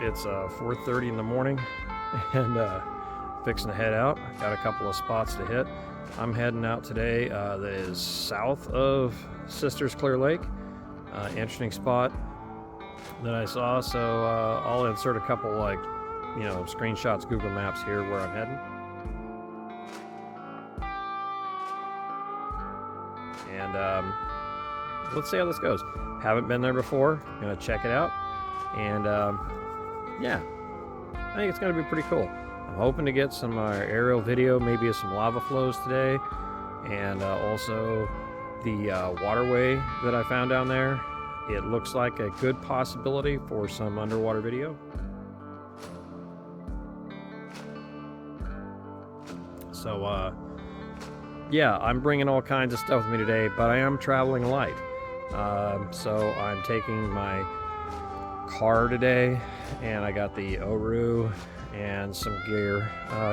It's 4:30 in the morning and fixing to head out. Got a couple of spots to hit. I'm heading out today that is south of Sisters Clear Lake. Interesting spot that I saw, so I'll insert a couple screenshots, Google Maps here where I'm heading. And let's see how this goes. Haven't been there before. Gonna check it out. And yeah, I think it's gonna be pretty cool. I'm hoping to get some aerial video, maybe of some lava flows today, and also the waterway that I found down there. It looks like a good possibility for some underwater video. So yeah, I'm bringing all kinds of stuff with me today, but I am traveling light. So I'm taking my car today, and I got the Oru and some gear,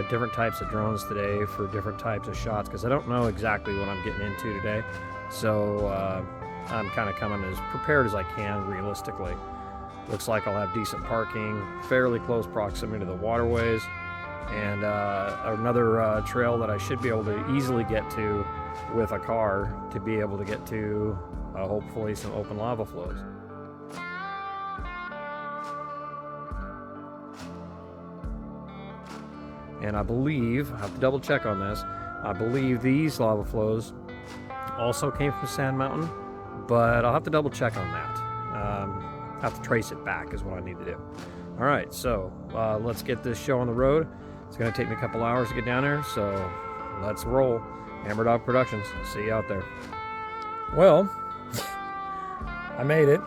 different types of drones today for different types of shots, because I don't know exactly what I'm getting into today. So I'm kind of coming as prepared as I can realistically. Looks like I'll have decent parking, fairly close proximity to the waterways, and another trail that I should be able to easily get to with a car to be able to get to hopefully some open lava flows. And I believe, I have to double check on this, I believe these lava flows also came from Sand Mountain, but I'll have to double check on that. Have to trace it back is what I need to do. All right, so let's get this show on the road. It's gonna take me a couple hours to get down there, so let's roll. Hammer Dog Productions, see you out there. Well, I made it.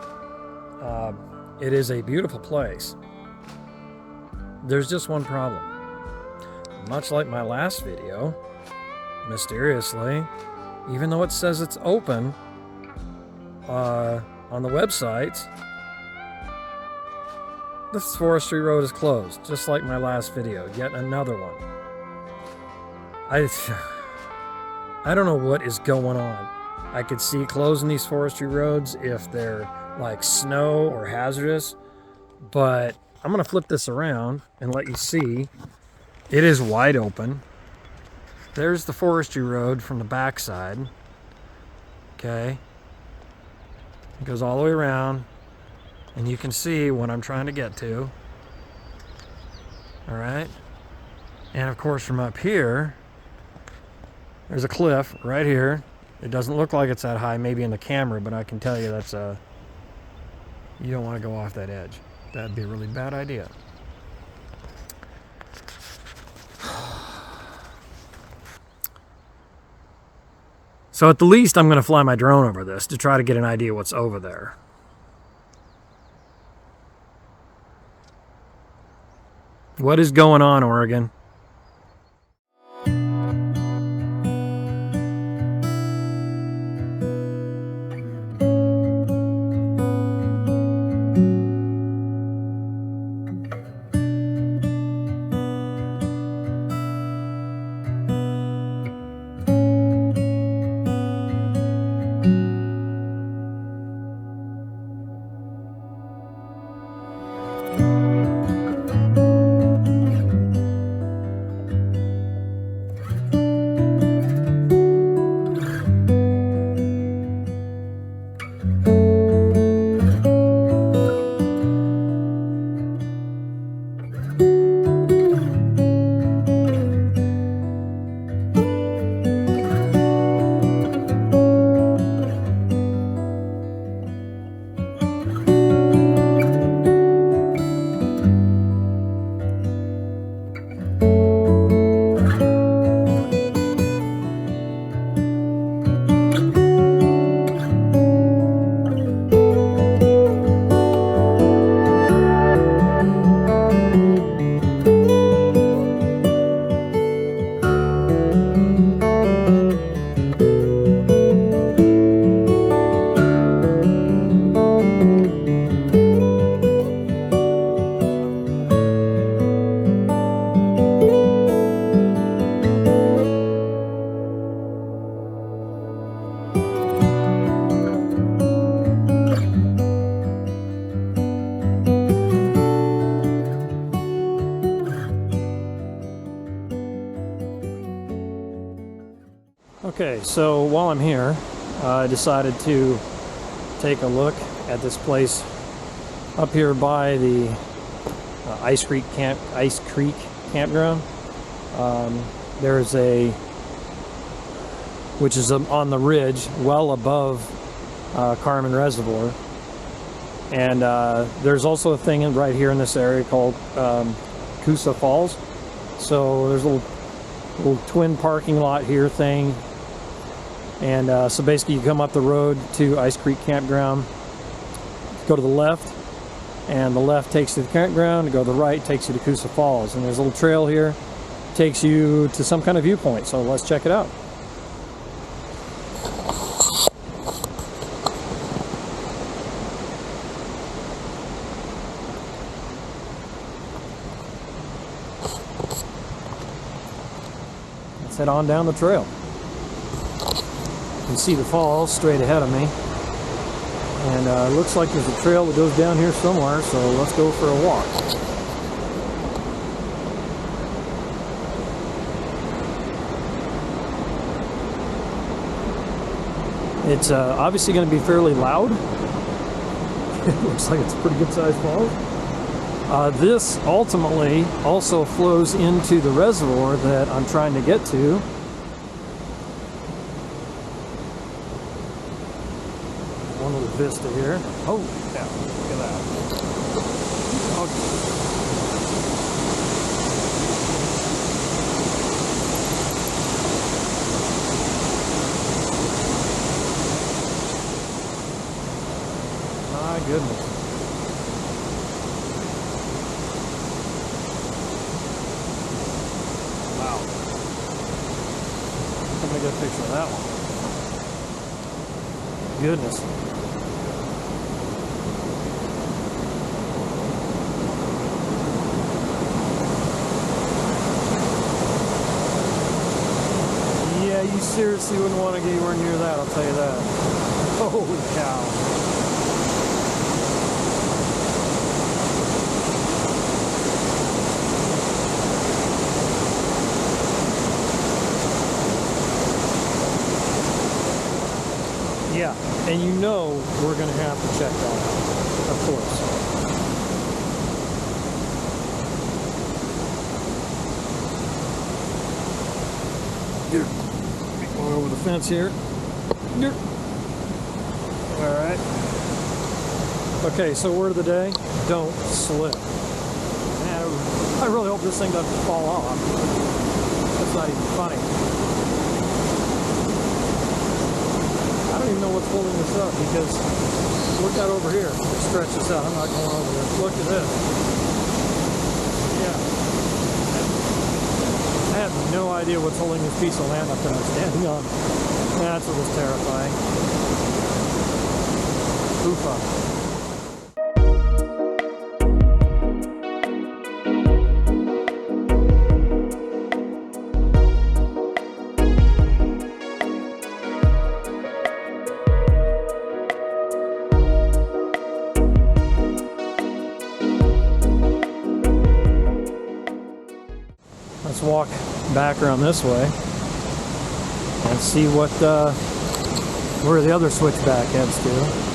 It is a beautiful place. There's just one problem. Much like my last video, mysteriously, even though it says it's open on the website, this forestry road is closed, just like my last video. Yet another one. I don't know what is going on. I could see closing these forestry roads if they're like snow or hazardous, but I'm gonna flip this around and let you see. It is wide open. There's the forestry road from the backside. Okay. It goes all the way around, and you can see what I'm trying to get to. All right. And of course, from up here, there's a cliff right here. It doesn't look like it's that high, maybe in the camera, but I can tell you that's you don't want to go off that edge. That'd be a really bad idea. So at the least, I'm going to fly my drone over this to try to get an idea what's over there. What is going on, Oregon? Okay, so while I'm here, I decided to take a look at this place up here by the Ice Creek campground. There's which is on the ridge, well above Carmen Reservoir, and there's also a thing right here in this area called Koosah Falls. So there's a little twin parking lot here thing. And so basically you come up the road to Ice Creek Campground, go to the left, and the left takes you to the campground, to go to the right takes you to Koosah Falls. And there's a little trail here, takes you to some kind of viewpoint, so let's check it out. Let's head on down the trail. You can see the falls straight ahead of me, and it looks like there's a trail that goes down here somewhere, so let's go for a walk. It's obviously going to be fairly loud. It looks like it's a pretty good sized falls. This ultimately also flows into the reservoir that I'm trying to get to. One little vista here. Oh, yeah, look at that. Okay. My goodness. Wow. Let me get a picture of that one. Goodness. Yeah, you seriously wouldn't want to get anywhere near that, I'll tell you that. Holy cow. Yeah, and you know we're going to have to check that out, of course. Here, going over the fence here. Here. All right. Okay, so word of the day, don't slip. Man, I really hope this thing doesn't fall off. That's not even funny. I don't even know what's holding this up, because look out over here. Let's stretch this out. I'm not going over there. Look at this. Yeah. I have no idea what's holding this piece of land up that I'm standing on. That's what was terrifying. Oofa. Let's walk back around this way and see what where the other switchback heads to.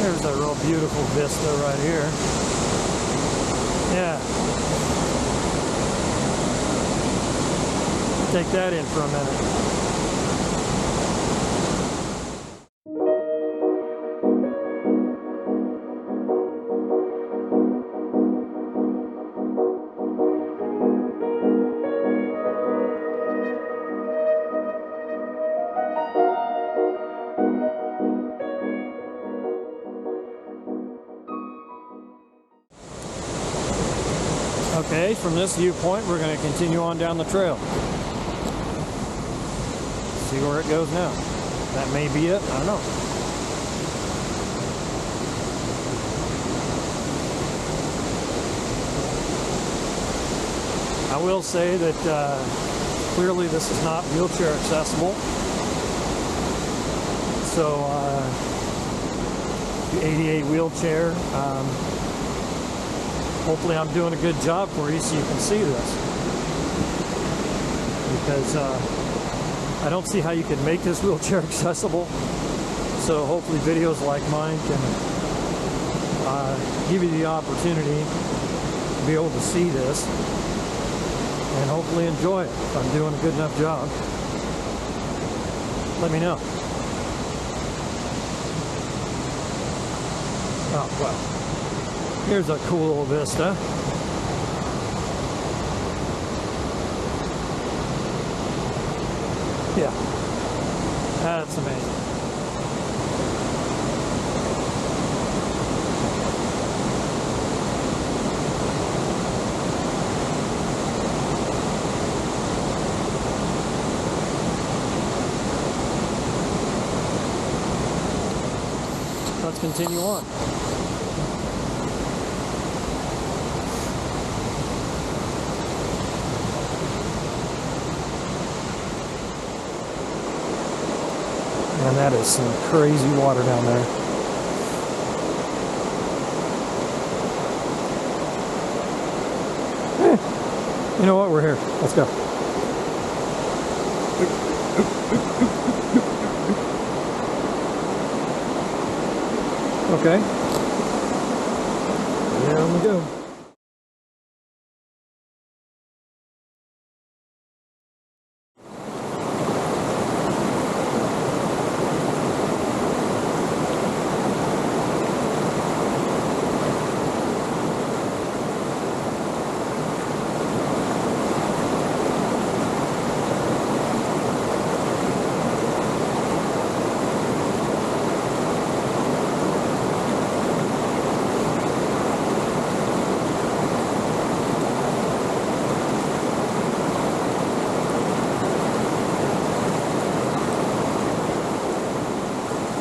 There's a real beautiful vista right here. Yeah. Take that in for a minute. Okay, from this viewpoint, we're going to continue on down the trail. See where it goes now. That may be it. I don't know. I will say that clearly this is not wheelchair accessible. So the ADA wheelchair, hopefully I'm doing a good job for you so you can see this. Because I don't see how you can make this wheelchair accessible. So hopefully videos like mine can give you the opportunity to be able to see this and hopefully enjoy it. If I'm doing a good enough job, let me know. Oh, well, here's a cool little vista. Yeah, that's amazing. Let's continue on. And that is some crazy water down there. You know what? We're here. Let's go. Okay. There we go.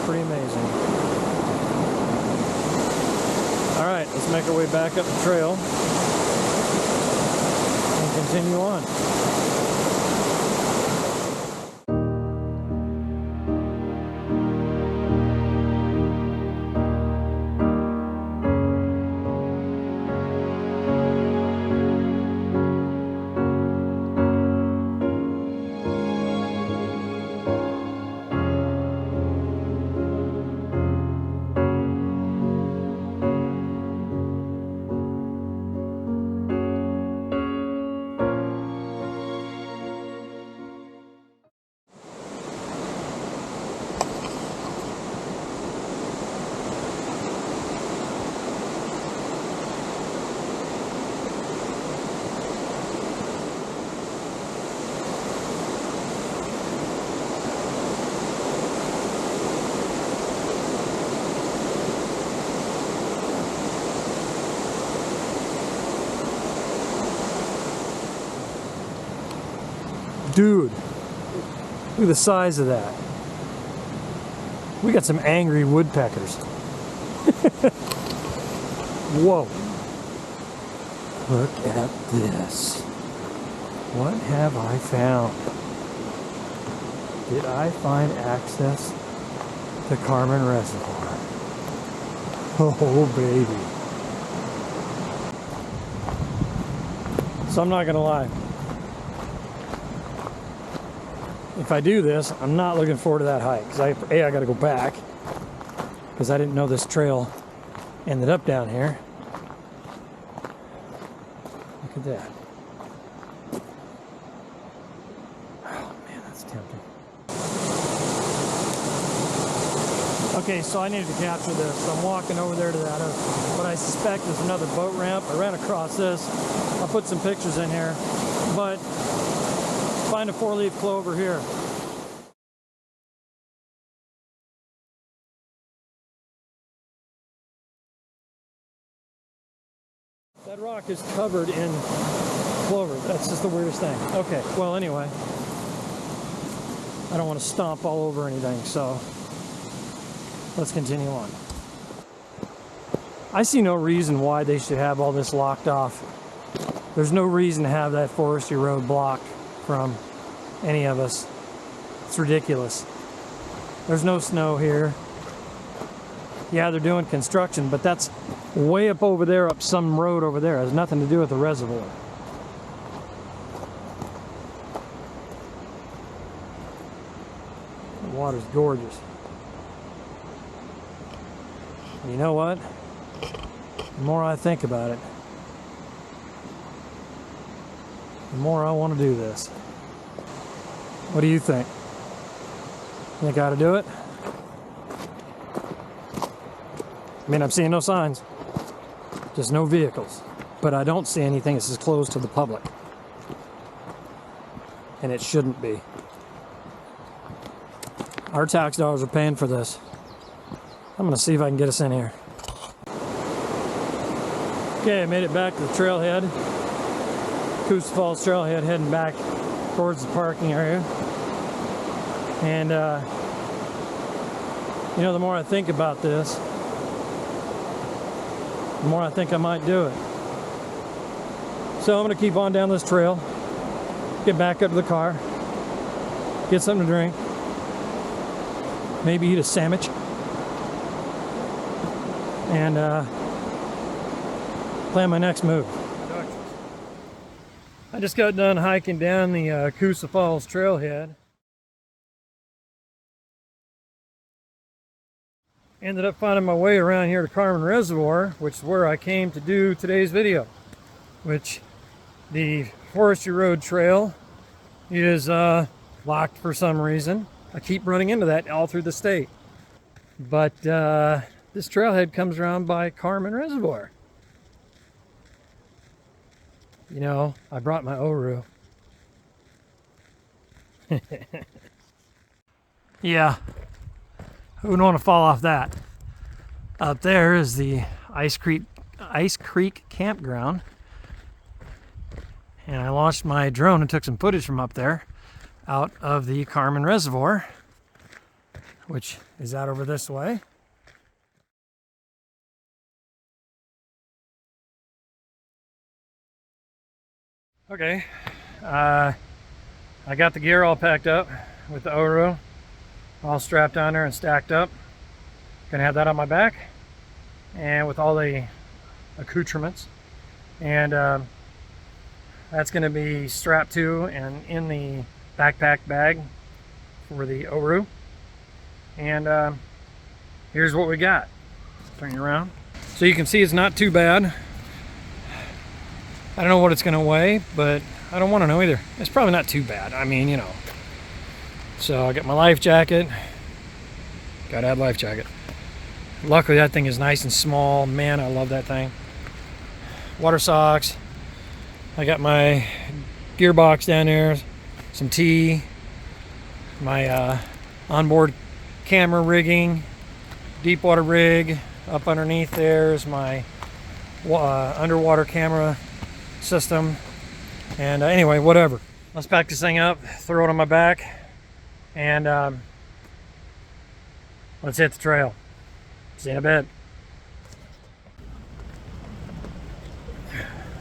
Pretty amazing. All right, let's make our way back up the trail and continue on. Dude, look at the size of that. We got some angry woodpeckers. Whoa. Look at this. What have I found? Did I find access to Carmen Reservoir? Oh, baby. So I'm not gonna lie. If I do this, I'm not looking forward to that hike because I got to go back because I didn't know this trail ended up down here. Look at that. Oh man, that's tempting. Okay, so I needed to capture this. So I'm walking over there to that, what I suspect is another boat ramp. I ran across this. I'll put some pictures in here, but find a four-leaf clover here. That rock is covered in clover. That's just the weirdest thing. Okay, well, anyway, I don't want to stomp all over anything, so let's continue on. I see no reason why they should have all this locked off. There's no reason to have that forestry road blocked from any of us. It's ridiculous. There's no snow here. Yeah, they're doing construction, but that's way up over there, up some road over there. It has nothing to do with the reservoir. The water's gorgeous. And you know what? The more I think about it, the more I want to do this. What do you think? Think I ought to do it? I mean, I'm seeing no signs, just no vehicles, but I don't see anything that's closed to the public, and it shouldn't be. Our tax dollars are paying for this. I'm gonna see if I can get us in here. Okay, I made it back to the trailhead, Koosah Falls trailhead, heading back towards the parking area. And you know, the more I think about this, the more I think I might do it. So I'm gonna keep on down this trail, get back up to the car, get something to drink, maybe eat a sandwich, and plan my next move. I just got done hiking down the Koosah Falls trailhead. Ended up finding my way around here to Carmen Reservoir, which is where I came to do today's video, which the forestry road trail is locked for some reason. I keep running into that all through the state. But this trailhead comes around by Carmen Reservoir. You know, I brought my Oru. Yeah. Who would want to fall off that? Up there is the Ice Creek campground. And I launched my drone and took some footage from up there out of the Carmen Reservoir, which is out over this way. Okay, I got the gear all packed up with the Oru, all strapped on there and stacked up. Gonna have that on my back and with all the accoutrements, and that's gonna be strapped to and in the backpack bag for the Oru. And here's what we got. Turn you around so you can see it's not too bad. I don't know what it's gonna weigh, but I don't want to know either. It's probably not too bad. I mean, you know. So I got my life jacket. Gotta have life jacket. Luckily that thing is nice and small. Man, I love that thing. Water socks. I got my gearbox down there. Some tea. My onboard camera rigging. Deep water rig. Up underneath there is my underwater camera system. And anyway, whatever. Let's pack this thing up, throw it on my back, and let's hit the trail. See you in a bit.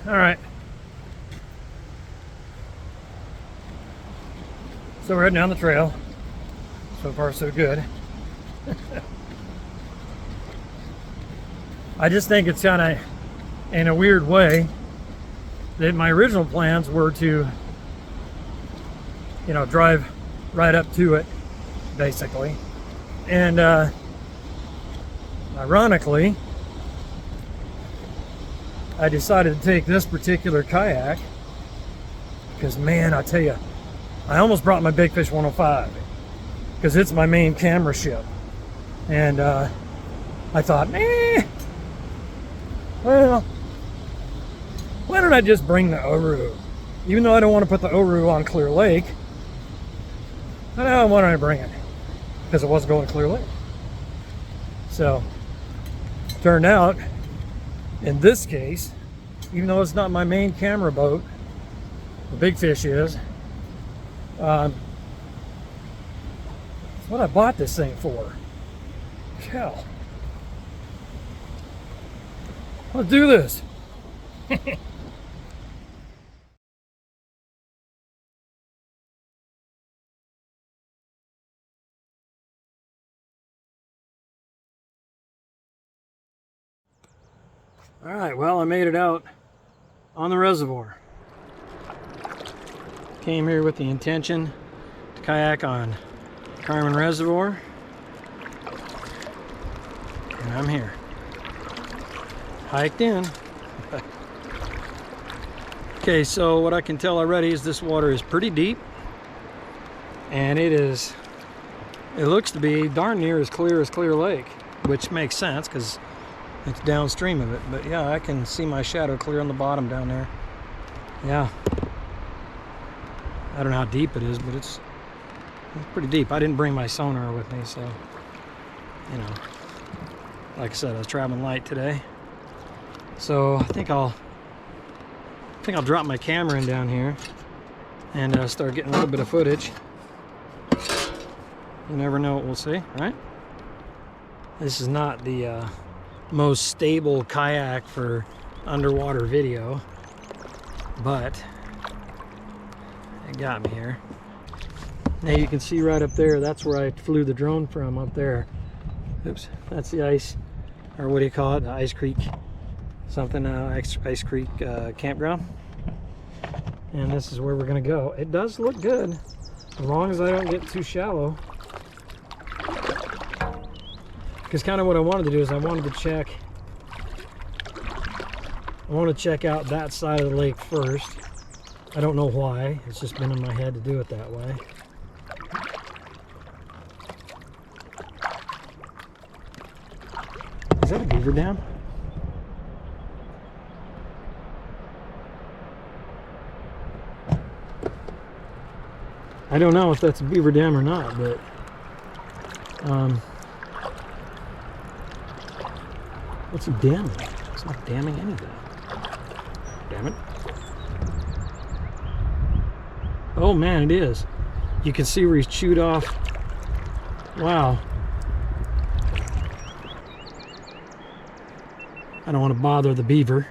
All right. So we're heading down the trail. So far, so good. I just think it's kind of, in a weird way, that my original plans were to, you know, drive right up to it, basically. And ironically, I decided to take this particular kayak because, man, I tell you, I almost brought my Big Fish 105 because it's my main camera ship. And I thought, well, why don't I just bring the Oru? Even though I don't want to put the Oru on Clear Lake, I don't want to bring it because it wasn't going to Clear Lake. So, turned out, in this case, even though it's not my main camera boat. The big fish is. That's what I bought this thing for. Hell. Let's do this. All right, well, I made it out on the reservoir. Came here with the intention to kayak on Carmen Reservoir. And I'm here. Hiked in. Okay, so what I can tell already is this water is pretty deep. And it looks to be darn near as Clear Lake, which makes sense because it's downstream of it. But yeah, I can see my shadow clear on the bottom down there. Yeah. I don't know how deep it is, but it's pretty deep. I didn't bring my sonar with me, so, you know, like I said, I was traveling light today. So I think I'll drop my camera in down here and start getting a little bit of footage. You never know what we'll see, right? This is not the most stable kayak for underwater video, but it got me here. Now you can see right up there, that's where I flew the drone from, up there. Oops, that's the ice, or what do you call it? The Ice Creek, something, Ice Creek campground. And this is where we're gonna go. It does look good, as long as I don't get too shallow. Because kind of what I wanted to do is I wanted to check out that side of the lake first. I don't know why, it's just been in my head to do it that way. Is that a beaver dam? I don't know if that's a beaver dam or not, but what's he damming? It's not damming anything. Damn it. Oh man, it is. You can see where he's chewed off. Wow. I don't want to bother the beaver.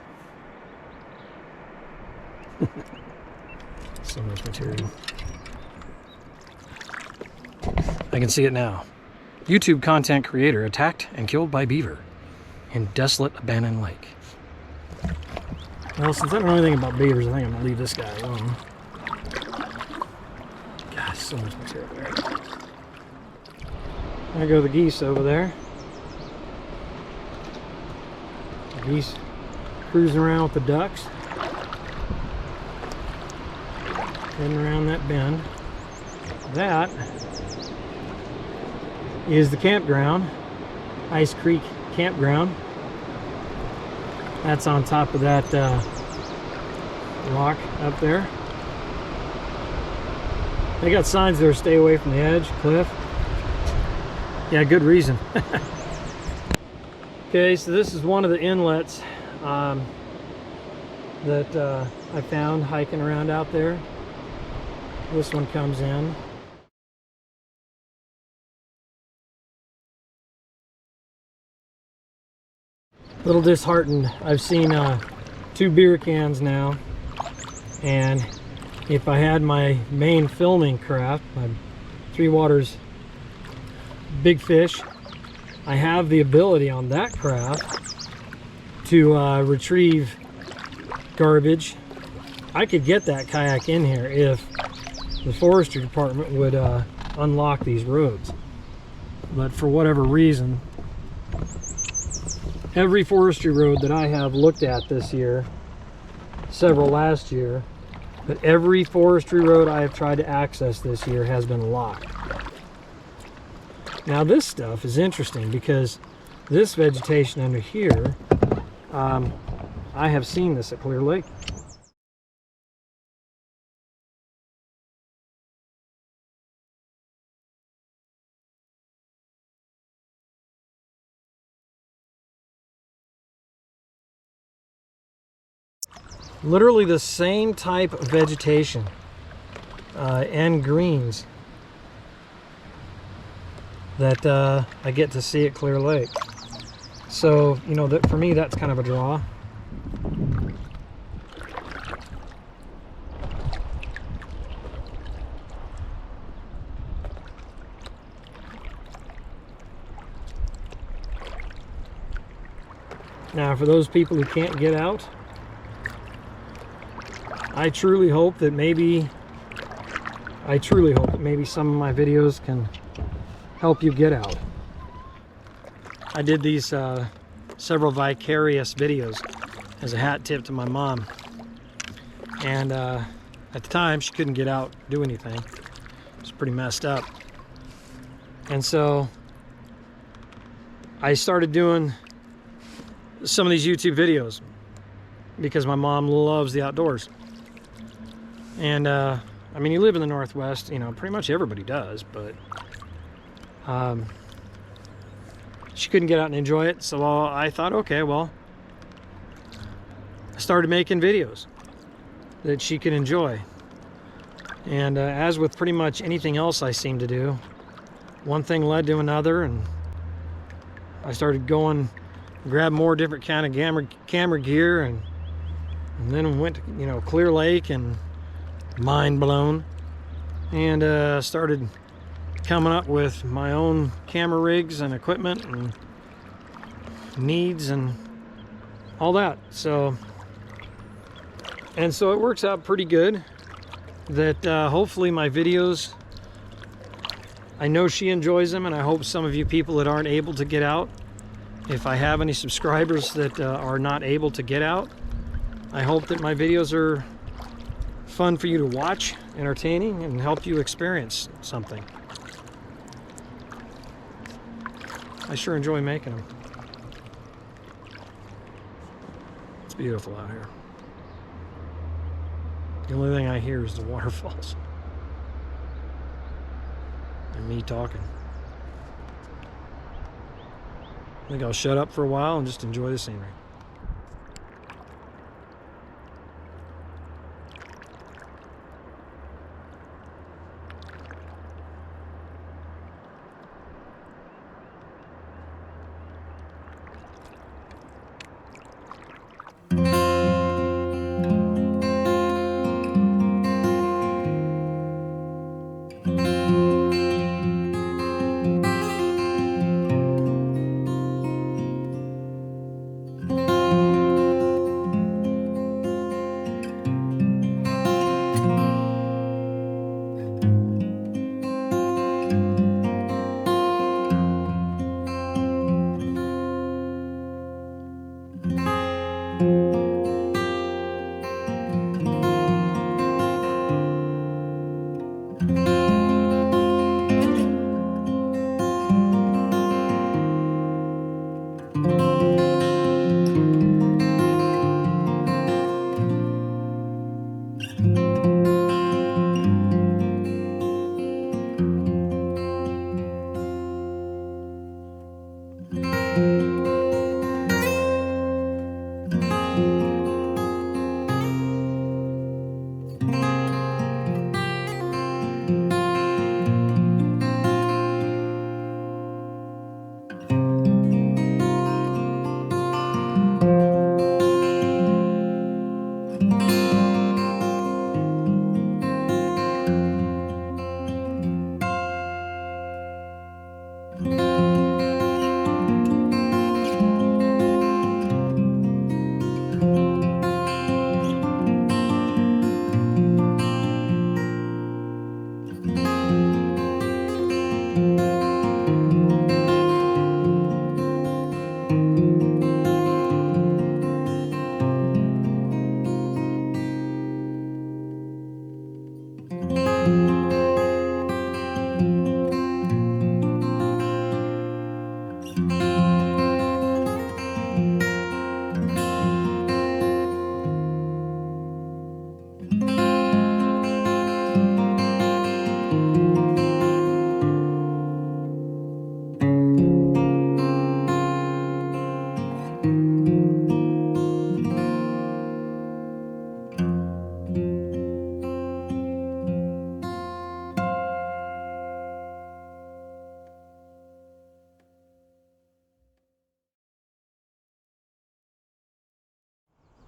So much material. I can see it now. YouTube content creator attacked and killed by beaver in desolate abandoned lake. Well, since I don't know anything about beavers, I think I'm gonna leave this guy alone. God, so much material there. There go the geese over there. The geese cruising around with the ducks. Heading around that bend. That is the campground, Ice Creek Campground. That's on top of that rock up there. They got signs there, stay away from the edge, cliff. Yeah, good reason. Okay, so this is one of the inlets that I found hiking around out there. This one comes in. A little disheartened. I've seen 2 beer cans now, and if I had my main filming craft, my Three Waters Big Fish, I have the ability on that craft to retrieve garbage. I could get that kayak in here if the forestry department would unlock these roads, but for whatever reason, every forestry road that I have looked at this year, several last year, but every forestry road I have tried to access this year has been locked. Now this stuff is interesting because this vegetation under here, I have seen this at Clear Lake. literally the same type of vegetation and greens that I get to see at Clear Lake. So, you know, that for me, that's kind of a draw. Now, for those people who can't get out, I truly hope that maybe some of my videos can help you get out. I did these several vicarious videos as a hat tip to my mom. And at the time, she couldn't get out, do anything. It was pretty messed up. And so I started doing some of these YouTube videos because my mom loves the outdoors. And I mean, you live in the Northwest, you know, pretty much everybody does, but she couldn't get out and enjoy it. So I thought, okay, well, I started making videos that she could enjoy. And as with pretty much anything else I seem to do, one thing led to another, and I started going, grab more different kind of camera gear, and then went to, you know, Clear Lake, and mind blown, and started coming up with my own camera rigs and equipment and needs and all that. So it works out pretty good that hopefully my videos, I know she enjoys them, and I hope some of you people that aren't able to get out, if I have any subscribers that are not able to get out, I hope that my videos are fun for you to watch, entertaining, and help you experience something. I sure enjoy making them. It's beautiful out here. The only thing I hear is the waterfalls and me talking. I think I'll shut up for a while and just enjoy the scenery.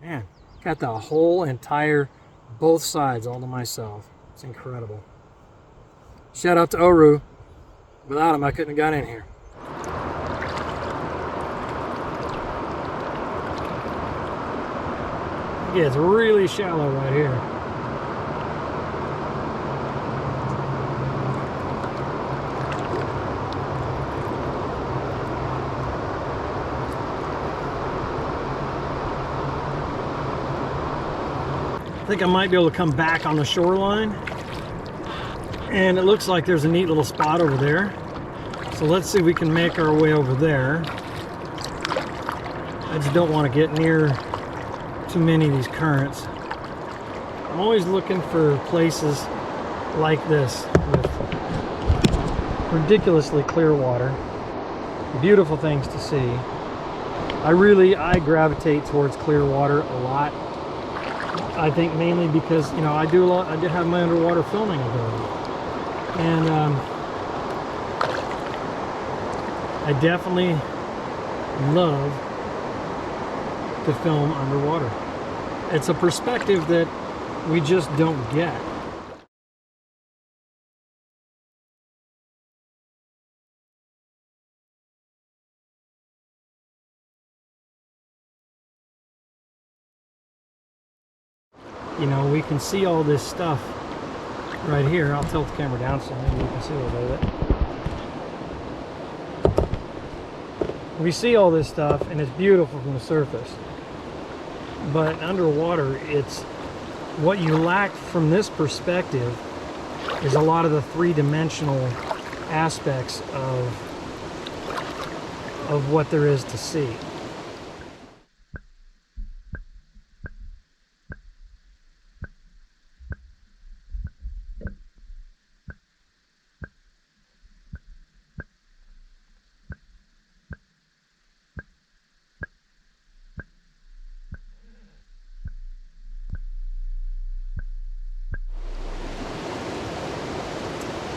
Man, got the whole entire, both sides all to myself. It's incredible. Shout out to Oru. Without him, I couldn't have got in here. Yeah, it's really shallow right here. I think I might be able to come back on the shoreline. And it looks like there's a neat little spot over there. So let's see if we can make our way over there. I just don't want to get near too many of these currents. I'm always looking for places like this with ridiculously clear water. Beautiful things to see. I gravitate towards clear water a lot. I think mainly because, you know, I did have my underwater filming ability. And I definitely love to film underwater. It's a perspective that we just don't get. You know, we can see all this stuff right here. I'll tilt the camera down so maybe you can see a little bit of it. We see all this stuff and it's beautiful from the surface. But underwater, it's what you lack from this perspective is a lot of the three-dimensional aspects of what there is to see.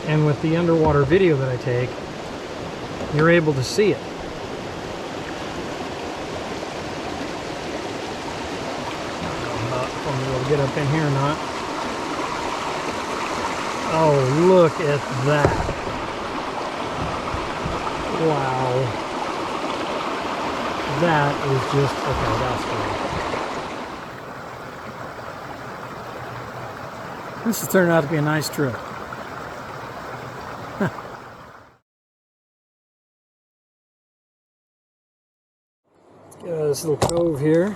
And with the underwater video that I take, you're able to see it. I'm not if I'm able to get up in here or not. Oh, look at that. Wow. That is just, okay, that's great. This has turned out to be a nice trip. This little cove here.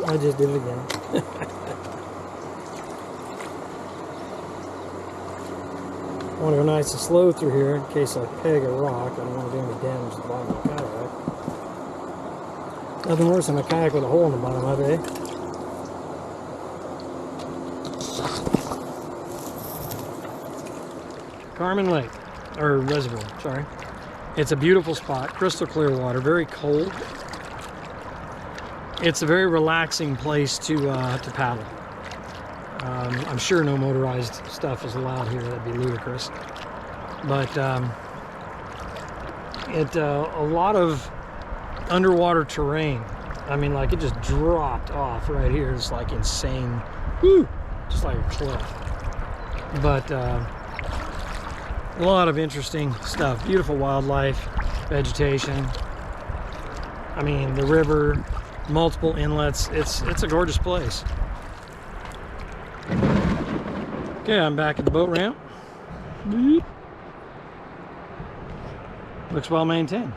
I just did it again. I want to go nice and slow through here in case I peg a rock. I don't want to do any damage to the bottom of the kayak. Nothing worse than a kayak with a hole in the bottom of it, eh? Carmen Lake, or Reservoir, sorry. It's a beautiful spot, crystal clear water, very cold. It's a very relaxing place to paddle. I'm sure no motorized stuff is allowed here, that'd be ludicrous. But a lot of underwater terrain. I mean, like, it just dropped off right here. It's like insane. Woo! Just like a cliff. But a lot of interesting stuff. Beautiful wildlife, vegetation. I mean, the river, multiple inlets. It's a gorgeous place. Okay, I'm back at the boat ramp. Looks well maintained.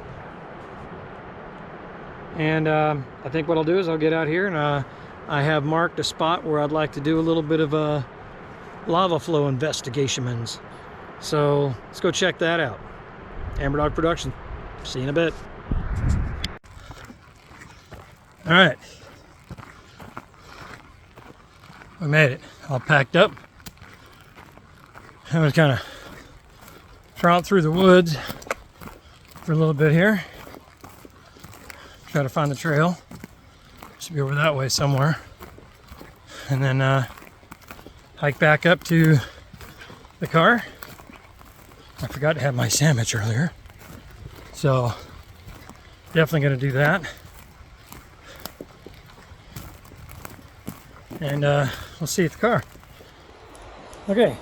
And I think what I'll do is I'll get out here and I have marked a spot where I'd like to do a little bit of a lava flow investigation. So let's go check that out. Amber Dog Production. See you in a bit. All right. We made it. All packed up. I was kind of trout through the woods for a little bit here. Try to find the trail. Should be over that way somewhere. and then hike back up to the car. I forgot to have my sandwich earlier, so definitely going to do that. And we'll see you at the car. Okay,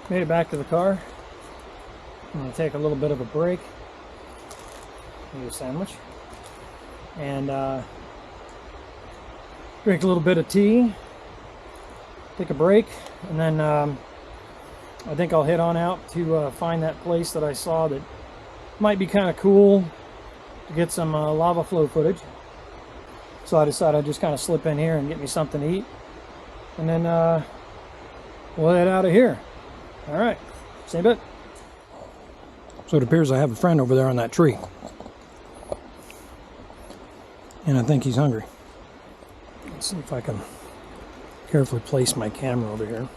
made it back to the car. I'm going to take a little bit of a break, eat a sandwich, and drink a little bit of tea, take a break, and then I think I'll head on out to find that place that I saw that might be kind of cool to get some lava flow footage. So I decided I'd just kind of slip in here and get me something to eat, and then we'll head out of here. All right, see you in a bit. So it appears I have a friend over there on that tree, and I think he's hungry. Let's see if I can carefully place my camera over here.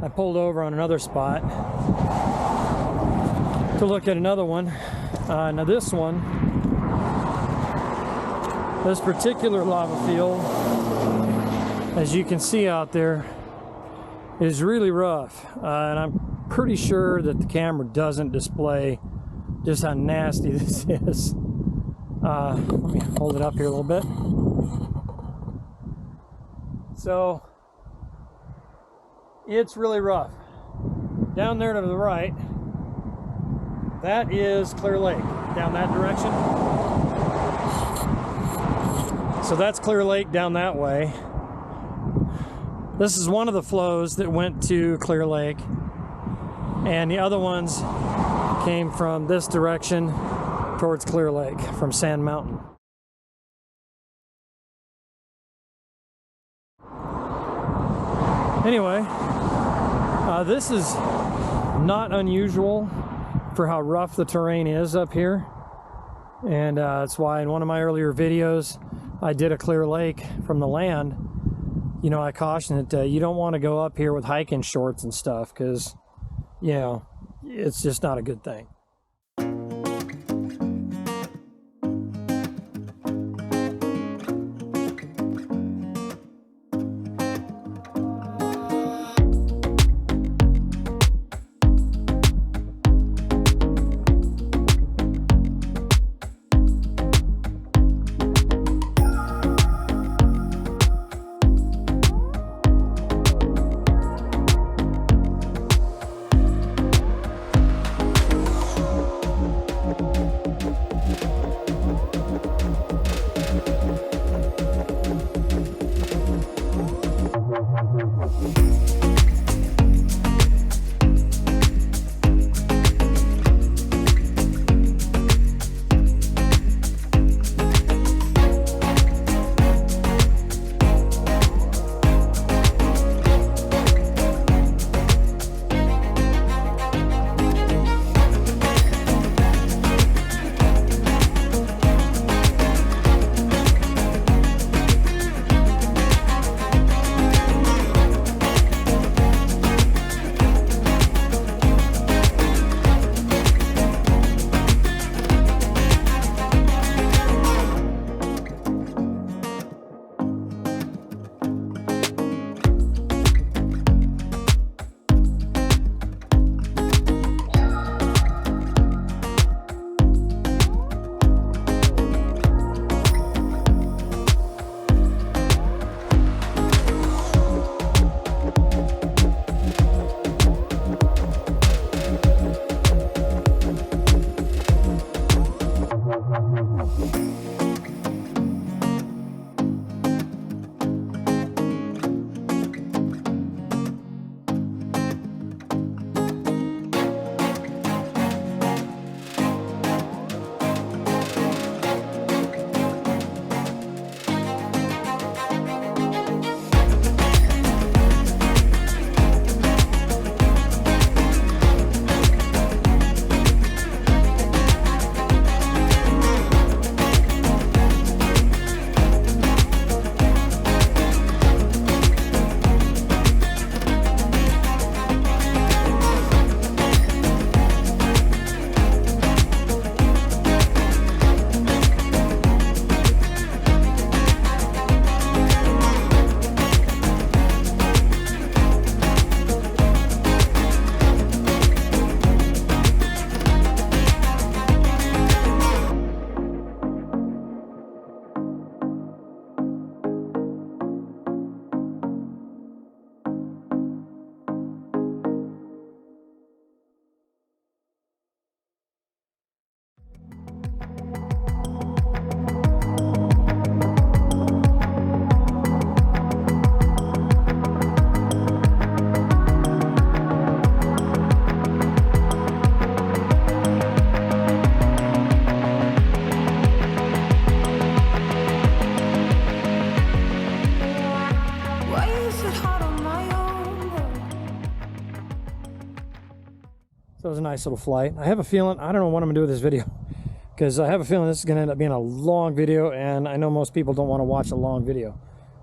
I pulled over on another spot to look at another one. Now this one, this particular lava field, as you can see out there, is really rough. And I'm pretty sure that the camera doesn't display just how nasty this is. Let me hold it up here a little bit. So, it's really rough. Down there to the right, that is Clear Lake, down that direction. So that's Clear Lake down that way. This is one of the flows that went to Clear Lake, and the other ones came from this direction towards Clear Lake from Sand Mountain. Anyway, this is not unusual for how rough the terrain is up here. And that's why in one of my earlier videos, I did a Clear Lake from the land. You know, I cautioned that you don't want to go up here with hiking shorts and stuff because, you know, it's just not a good thing. So it was a nice little flight. I have a feeling, I don't know what I'm gonna do with this video, because I have a feeling this is gonna end up being a long video, and I know most people don't want to watch a long video.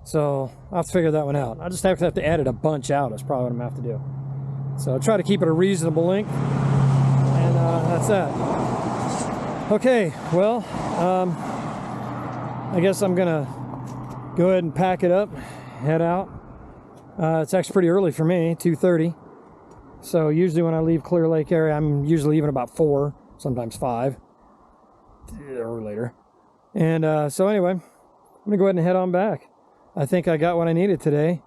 So I'll have to figure that one out. I just have to edit a bunch out, is probably what I'm gonna have to do. So I'll try to keep it a reasonable length, and that's that. Okay, well, I guess I'm gonna go ahead and pack it up, head out. It's actually pretty early for me, 2:30. So usually when I leave Clear Lake area, I'm usually leaving about 4, sometimes 5, or later. And so anyway, I'm gonna go ahead and head on back. I think I got what I needed today,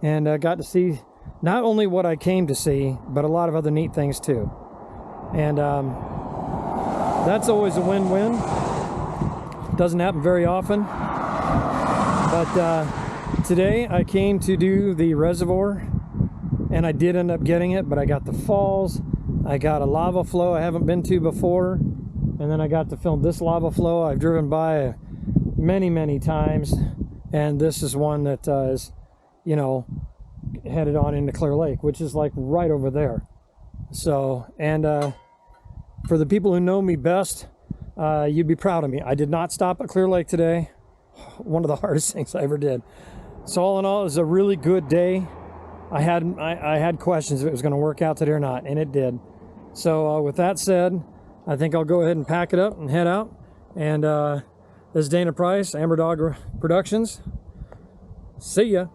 and got to see not only what I came to see, but a lot of other neat things too. And that's always a win-win. Doesn't happen very often. But today I came to do the reservoir, and I did end up getting it, but I got the falls, I got a lava flow I haven't been to before, and then I got to film this lava flow I've driven by many times, and this is one that is, you know, headed on into Clear Lake, which is like right over there. So, and for the people who know me best, you'd be proud of me. I did not stop at Clear Lake today. One of the hardest things I ever did. So all in all, it was a really good day. I had questions if it was going to work out today or not, and it did. So with that said, I think I'll go ahead and pack it up and head out. And this is Dana Price, Amber Dog Productions. See ya.